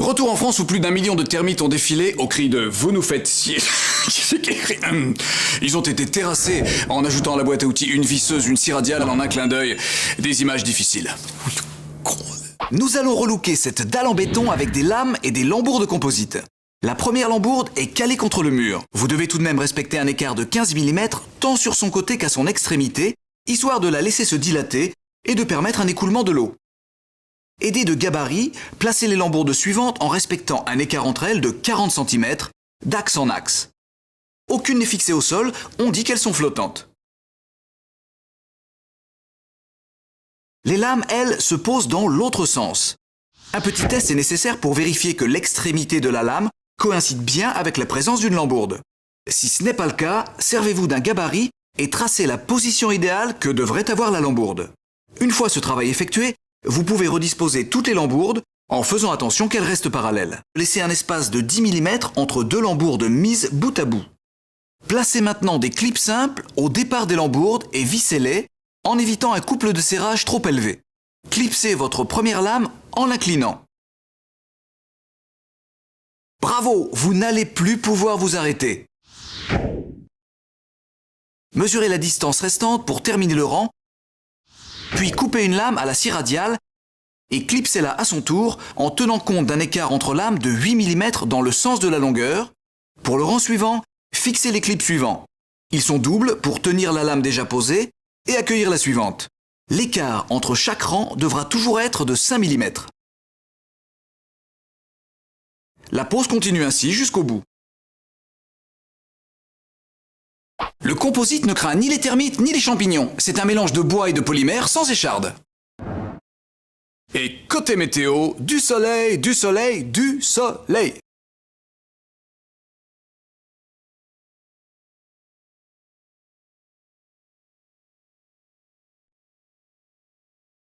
Retour en France où plus d'1 million de termites ont défilé au cri de « Vous nous faites scier ». Ils ont été terrassés en ajoutant à la boîte à outils une visseuse, une scie radiale en un clin d'œil. Des images difficiles. Nous allons relooker cette dalle en béton avec des lames et des lambourds de composite. La première lambourde est calée contre le mur. Vous devez tout de même respecter un écart de 15 mm tant sur son côté qu'à son extrémité, histoire de la laisser se dilater et de permettre un écoulement de l'eau. Aidé de gabarit, placez les lambourdes suivantes en respectant un écart entre elles de 40 cm, d'axe en axe. Aucune n'est fixée au sol, on dit qu'elles sont flottantes. Les lames, elles, se posent dans l'autre sens. Un petit test est nécessaire pour vérifier que l'extrémité de la lame coïncide bien avec la présence d'une lambourde. Si ce n'est pas le cas, servez-vous d'un gabarit et tracez la position idéale que devrait avoir la lambourde. Une fois ce travail effectué, vous pouvez redisposer toutes les lambourdes en faisant attention qu'elles restent parallèles. Laissez un espace de 10 mm entre deux lambourdes mises bout à bout. Placez maintenant des clips simples au départ des lambourdes et vissez-les en évitant un couple de serrage trop élevé. Clipsez votre première lame en l'inclinant. Bravo, vous n'allez plus pouvoir vous arrêter. Mesurez la distance restante pour terminer le rang, puis coupez une lame à la scie radiale et clipsez-la à son tour en tenant compte d'un écart entre lames de 8 mm dans le sens de la longueur. Pour le rang suivant, fixez les clips suivants. Ils sont doubles pour tenir la lame déjà posée et accueillir la suivante. L'écart entre chaque rang devra toujours être de 5 mm. La pose continue ainsi jusqu'au bout. Le composite ne craint ni les termites ni les champignons. C'est un mélange de bois et de polymère sans écharde. Et côté météo, du soleil, du soleil, du soleil.